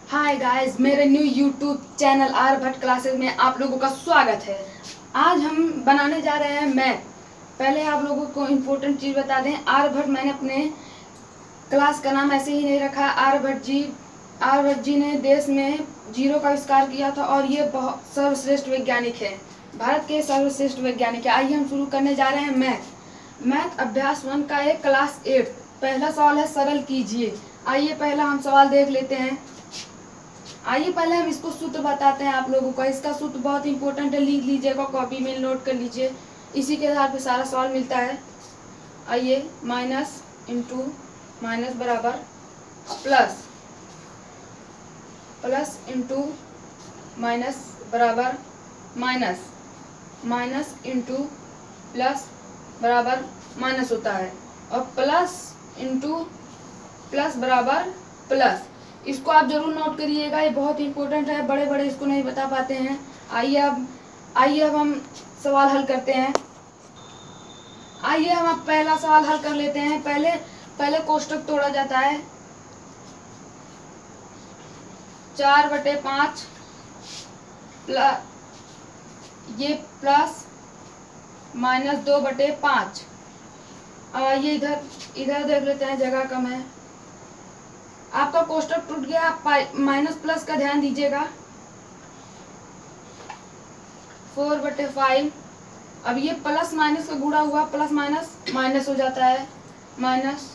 हाय guys, मेरे new YouTube channel Aryabhatta classes में आप लोगों का स्वागत है। आज हम बनाने जा रहे हैं मैथ। पहले आप लोगों को इम्पोर्टेंट चीज़ बता दें, आर्यभट्ट मैंने अपने क्लास का नाम ऐसे ही नहीं रखा। आर्यभट्ट जी ने देश में जीरो का आविष्कार किया था और ये बहुत सर्वश्रेष्ठ वैज्ञानिक है, भारत के सर्वश्रेष्ठ वैज्ञानिक है। आइए हम शुरू करने जा रहे हैं मैथ अभ्यास 1 का एक क्लास 8। पहला सवाल है सरल कीजिए। आइए पहला हम सवाल देख लेते हैं। आइए पहले हम इसको सूत्र बताते हैं आप लोगों को। इसका सूत्र बहुत इंपॉर्टेंट है, लिख लीजिएगा, कॉपी में नोट कर लीजिए। इसी के आधार पे सारा सवाल मिलता है। आइए, माइनस इंटू माइनस बराबर प्लस, प्लस इंटू माइनस बराबर माइनस, माइनस इंटू प्लस बराबर माइनस होता है, और प्लस इंटू प्लस बराबर प्लस। इसको आप जरूर नोट करिएगा, ये बहुत इंपॉर्टेंट है, बड़े बड़े इसको नहीं बता पाते हैं। आइए अब हम सवाल हल करते हैं। आइए हम अब पहला सवाल हल कर लेते हैं। पहले कोष्टक तोड़ा जाता है। 4/5 ये प्लस माइनस 2/5। अब आइए इधर देख लेते हैं, जगह कम है। आपका कोष्टक टूट गया, आप माइनस प्लस का ध्यान दीजिएगा। 4/5। अब ये प्लस माइनस का गुणा हुआ, प्लस माइनस माइनस हो जाता है, माइनस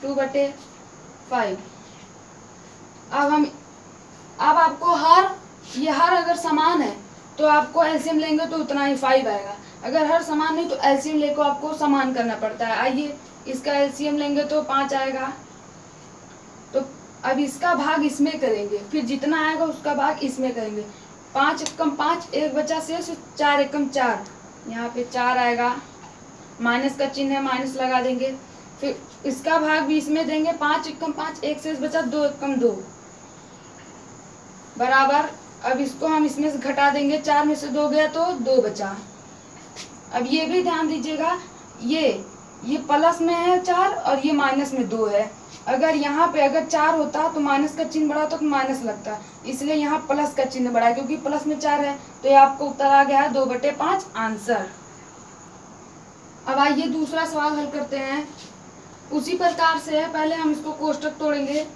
2/5। अब आपको हर अगर समान है तो आपको एलसीएम लेंगे तो उतना ही 5 आएगा। अगर हर समान नहीं तो एलसीएम लेकर आपको समान करना पड़ता है। आइए इसका एलसीएम लेंगे तो 5 आएगा। तो अब इसका भाग इसमें करेंगे, फिर जितना आएगा उसका भाग इसमें करेंगे। 5 एकम 5, 1 बचा शेष, 4 एकम 4, यहाँ पे 4 आएगा। माइनस का चिन्ह है, माइनस लगा देंगे। फिर इसका भाग भी इसमें देंगे। 5 एकम 5, 1 शेष बचा, 2 एकम 2 बराबर। अब इसको हम इसमें से घटा देंगे, 4 में से 2 गया तो 2 बचा। अब ये भी ध्यान दीजिएगा, ये प्लस में है 4 और ये माइनस में 2 है। अगर यहाँ पे अगर 4 होता तो माइनस का चिन्ह बढ़ा तो माइनस लगता, इसलिए यहाँ प्लस का चिन्ह बढ़ा है, क्योंकि प्लस में 4 है। तो ये आपको उत्तर आ गया है 2/5 आंसर। अब आइए दूसरा सवाल हल करते हैं। उसी प्रकार से है, पहले हम इसको कोष्टक तोड़ेंगे।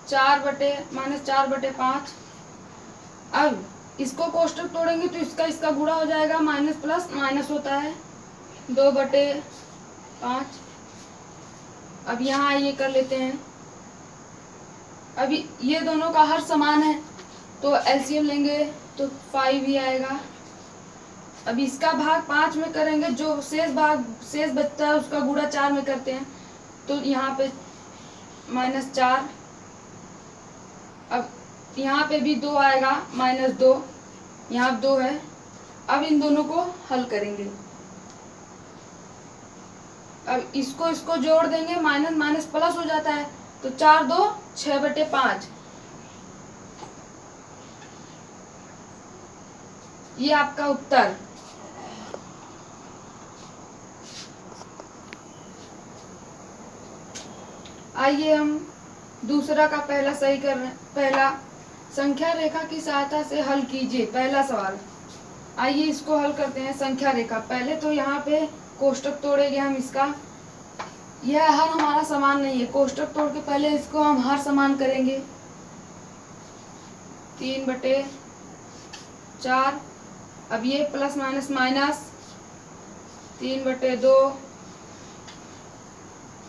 4/5। अब इसको कोष्टक तोड़ेंगे तो इसका गुणा हो जाएगा, माइनस प्लस माइनस होता है, 2/5। अब यहाँ ये कर लेते हैं। अभी ये दोनों का हर समान है तो एलसीएम लेंगे तो 5 ही आएगा। अब इसका भाग 5 में करेंगे, जो शेष बचता है उसका गुणा 4 में करते हैं, तो यहाँ पे -4। अब यहाँ पे भी 2 आएगा, -2, यहाँ 2 है। अब इन दोनों को हल करेंगे। अब इसको जोड़ देंगे, माइनस माइनस प्लस हो जाता है, तो 4 2 6/5। ये आपका उत्तर। आइए हम दूसरा का पहला सही कर रहे हैं। पहला, संख्या रेखा की सहायता से हल कीजिए। पहला सवाल, आइए इसको हल करते हैं। संख्या रेखा, पहले तो यहाँ पे कोष्टक तोड़ेंगे हम इसका। यह हर हमारा समान नहीं है, कोष्टक तोड़ के पहले इसको हम हर समान करेंगे। 3/4। अब ये प्लस माइनस माइनस, 3/2।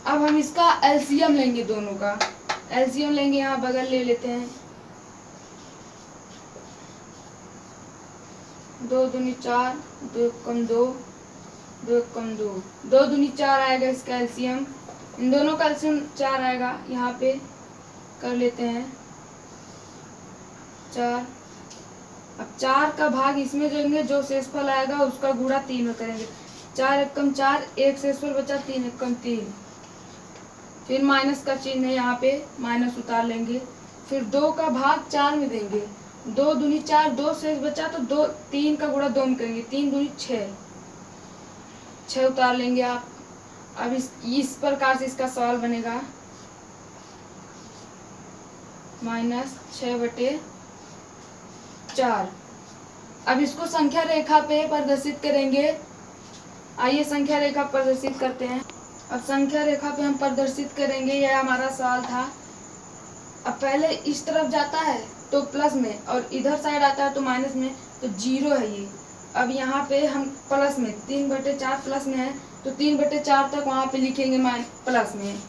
अब हम इसका एलसीएम लेंगे, दोनों का एलसीएम लेंगे। यहाँ बगल ले लेते हैं, 2 दूनी 4, 2 एकम 2, 2 एकम 2, 2 दूनी 4 आएगा इसका एलसीएम। इन दोनों का एलसीएम 4 आएगा। यहाँ पे कर लेते हैं 4। अब 4 का भाग इसमें देंगे, जो शेषफल आएगा उसका गुणा 3 में करेंगे। 4 एकम 4, 1 शेषफल बचा, 3 एकम 3। फिर माइनस का चिन्ह है, यहाँ पे माइनस उतार लेंगे। फिर 2 का भाग 4 में देंगे, 2 दूनी 4, 2 शेष बचा तो 3 का गुणा 2 में करेंगे, 3 दूनी 6, 6 उतार लेंगे आप। अब इस प्रकार से इसका सवाल बनेगा। -6/4। अब इसको संख्या रेखा पे प्रदर्शित करेंगे। आइए संख्या रेखा प्रदर्शित करते हैं। अब संख्या रेखा पे हम प्रदर्शित करेंगे, यह हमारा सवाल था। अब पहले इस तरफ जाता है तो प्लस में, और इधर साइड आता है तो माइनस में, तो 0 है ये। अब यहाँ पे हम प्लस में 3/4 प्लस में है, तो 3/4 तक वहाँ पे लिखेंगे प्लस में।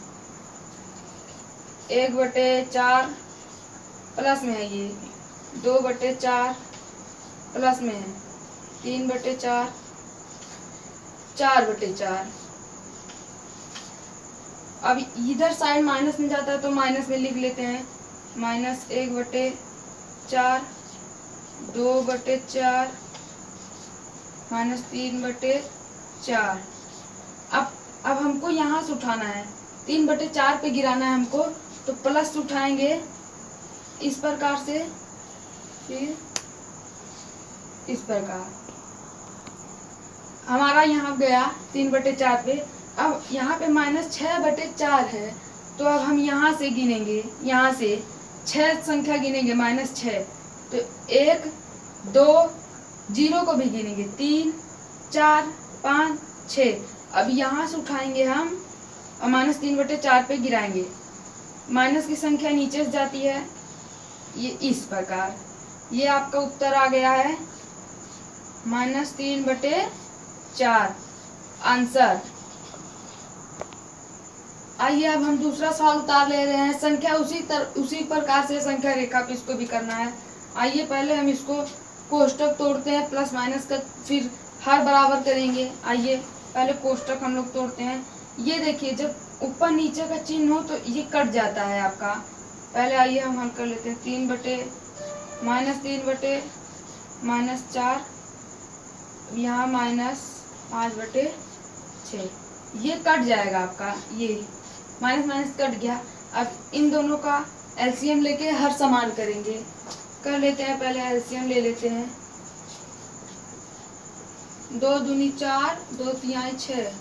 1/4 प्लस में है ये, 2/4 प्लस में है, 3/4, 4/4। अब इधर साइड माइनस में जाता है तो माइनस में लिख लेते हैं। -1/4, 2/4, -3/4। अब हमको यहाँ से उठाना है, 3/4 पे गिराना है हमको, तो प्लस उठाएंगे इस प्रकार से, फिर इस प्रकार हमारा यहाँ गया 3/4 पे। अब यहाँ पे -6/4 है, तो अब हम यहाँ से गिनेंगे, यहाँ से 6 संख्या गिनेंगे, -6। तो 1, 2, 0 को भी गिनेंगे, 3, 4, 5, 6। अब यहाँ से उठाएंगे हम और -3/4 पे गिराएंगे। माइनस की संख्या नीचे से जाती है, ये इस प्रकार। ये आपका उत्तर आ गया है -3/4 आंसर। आइए अब हम दूसरा सवाल उतार ले रहे हैं। संख्या उसी प्रकार से संख्या रेखा पे इसको भी करना है। आइए पहले हम इसको कोष्टक तोड़ते हैं, प्लस माइनस का, फिर हर बराबर करेंगे। आइए पहले कोष्टक हम लोग तोड़ते हैं। ये देखिए, जब ऊपर नीचे का चिन्ह हो तो ये कट जाता है आपका। पहले आइए हम हल कर लेते हैं। -4, यहाँ -5/6, ये कट जाएगा आपका, ये माइनस कट गया। अब इन दोनों का एलसीएम लेके हर समान करेंगे। कर लेते हैं, पहले एलसीएम ले लेते हैं। 2 दूनी 4, 2 तिहाई 6,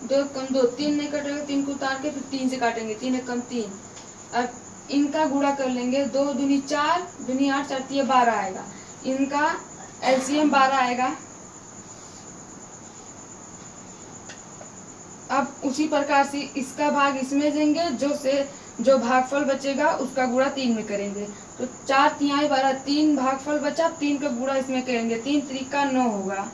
2 कम 2, 3 नहीं कटेगा, 3 को उतार के फिर 3 से काटेंगे, 3 एक कम 3। अब इनका गुणा कर लेंगे, 2 दूनी 4, दूनी 8, 4 तिया 12 आएगा। इनका एलसीएम 12 आएगा। अब उसी प्रकार से इसका भाग इसमें देंगे, जो भागफल बचेगा उसका गुणा 3 में करेंगे। तो 4 तिहाई 12, 3 भागफल बचा, 3 का गुणा इसमें करेंगे, 3 त्रिका 9 होगा।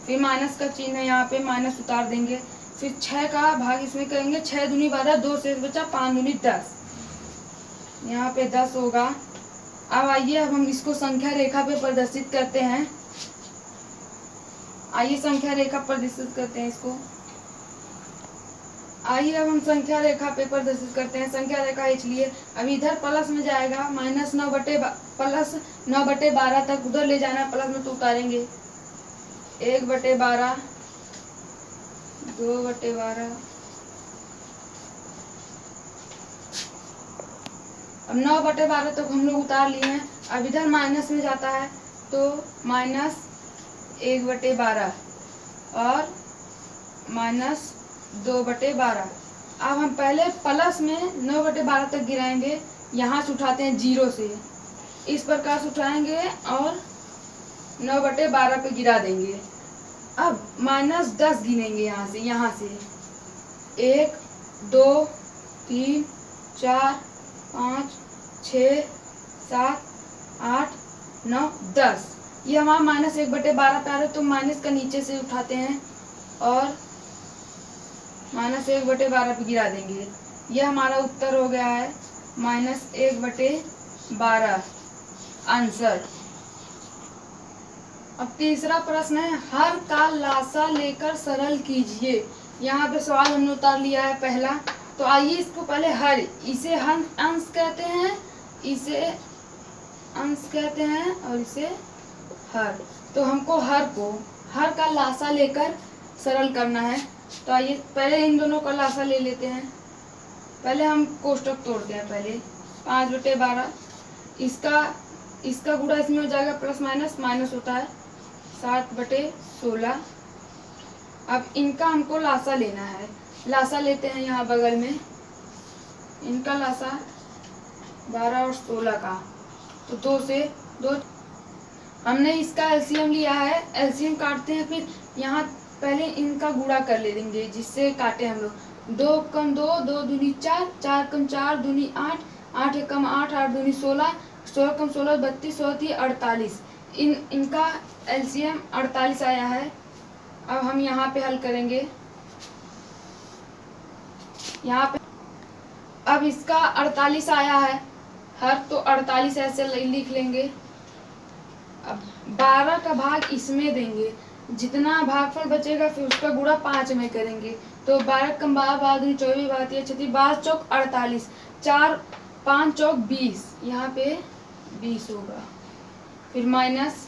फिर माइनस का चिन्ह है, यहाँ पे माइनस उतार देंगे। फिर 6 का भाग इसमें करेंगे, 6 दूनी 12, 2 शेष बचा, 5 दूनी 10, यहाँ पे 10 होगा। अब आइए अब हम इसको संख्या रेखा पे प्रदर्शित करते हैं। आइए संख्या रेखा प्रदर्शित करते हैं इसको। आइए अब हम संख्या रेखा पे प्रदर्शित करते हैं। संख्या रेखा इसलिए अब इधर प्लस में जाएगा, -9/12 तक उधर ले जाना है, प्लस में तो उतारेंगे। 1/12, 2/12। अब 9/12 तक हम लोग उतार लिए हैं। अब इधर माइनस में जाता है तो -1/12 और -2/12। अब हम पहले प्लस में 9/12 तक गिराएंगे, यहाँ से उठाते हैं 0 से, इस प्रकार से उठाएंगे और 9/12 पे गिरा देंगे। अब -10 गिनेंगे यहाँ से 1, 2, 3, 4, 5, 6, 7, 8, 9, 10। ये हमारा -1/12 पे आ रहा है, तो माइनस का नीचे से उठाते हैं और -1/12 पे गिरा देंगे। ये हमारा उत्तर हो गया है -1/12 आंसर। अब तीसरा प्रश्न है, हर का लासा लेकर सरल कीजिए। यहाँ पे सवाल हमने उतार लिया है पहला। तो आइए इसको पहले हर, इसे अंश कहते हैं, इसे अंश कहते हैं और इसे हर। तो हमको हर का लासा लेकर सरल करना है। तो आइए पहले इन दोनों का लासा ले लेते हैं। पहले हम कोष्टक तोड़ते हैं। पहले 5/12, इसका गुणा इसमें हो जाएगा, प्लस माइनस होता है 7/16। अब इनका हमको लासा लेना है। लासा लेते हैं यहाँ बगल में, इनका लासा 12 और 16 का, तो 2 से 2। हमने इसका एलसीएम लिया है, एलसीएम काटते हैं, फिर यहाँ पहले इनका गुणा कर ले देंगे जिससे काटे हम लोग। 2 कम 2, 2 दूनी 4, 4 कम 4 दूनी 8, 8 एक कम 8, 8 दूनी 16, 16 कम 16 32, 16 48। इनका एलसीएम 48 आया है। अब हम यहाँ पे हल करेंगे, यहाँ पे अब इसका 48 आया है हर, तो 48 ऐसे लिख लेंगे। अब 12 का भाग इसमें देंगे, जितना भागफल बचेगा फिर उसका गुणा 5 में करेंगे। तो 12 कम 12, 12 दूनी 24, 12 तिया 36, 12 चौक 48, 4 5 चौक 20, यहाँ पे 20 होगा। फिर माइनस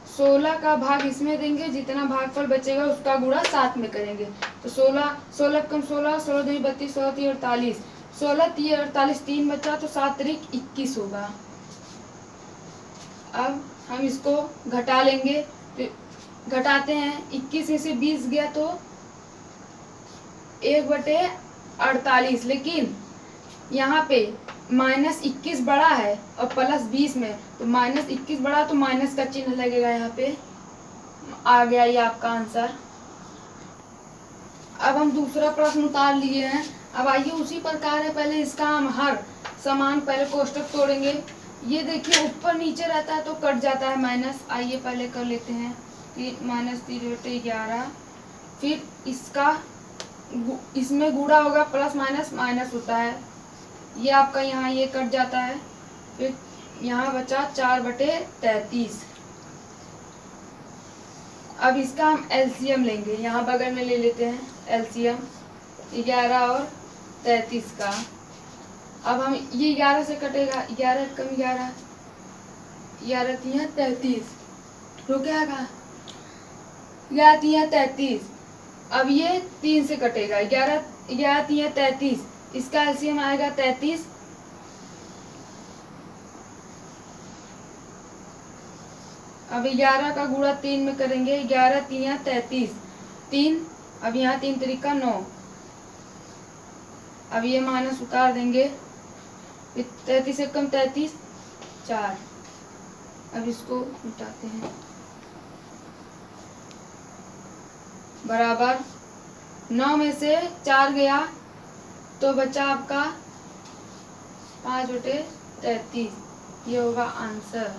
16 का भाग इसमें देंगे, जितना भागफल बचेगा उसका गुणा 7 में करेंगे। तो 16 कम 16, 16 दूनी 32, 16 तिया 48, 16 तिया 48, 3 बचा तो 7 त्रिक 21 होगा। अब हम इसको घटा लेंगे, तो घटाते हैं, 21 में से 20 गया तो 1/48, लेकिन यहाँ पे -21 बड़ा है और +20 में, तो -21 बड़ा तो माइनस का चिन्ह लगेगा यहाँ पे। आ गया ये आपका आंसर। अब हम दूसरा प्रश्न उतार लिए हैं। अब आइए उसी प्रकार है, पहले इसका हम हर समान पहले कोष्टक तोड़ेंगे। ये देखिए ऊपर नीचे रहता है तो कट जाता है माइनस। आइए पहले कर लेते हैं, -3/11। फिर इसका इसमें गुणा होगा, प्लस माइनस माइनस होता है, ये आपका यहाँ ये कट जाता है। फिर यहाँ बचा 4/33। अब इसका हम एलसीएम लेंगे, यहाँ बगल में ले लेते हैं एलसीएम 11 और 33 का। अब हम ये 11 से कटेगा, 11 कम 11, 11 तिया 33, रुकेगा 11 तिया 33। अब ये 3 से कटेगा, 11 तिया 33, इसका एलसीएम आएगा 33। अब 11 का गुणा 3 में करेंगे, 11 तिया 33, 3, अब यहाँ 3 तरीका 9। अब ये माइनस उतार देंगे, 33 से कम 33 4। अब इसको मिटाते हैं, बराबर 9 में से 4 गया तो बचा आपका 5/33। ये होगा आंसर।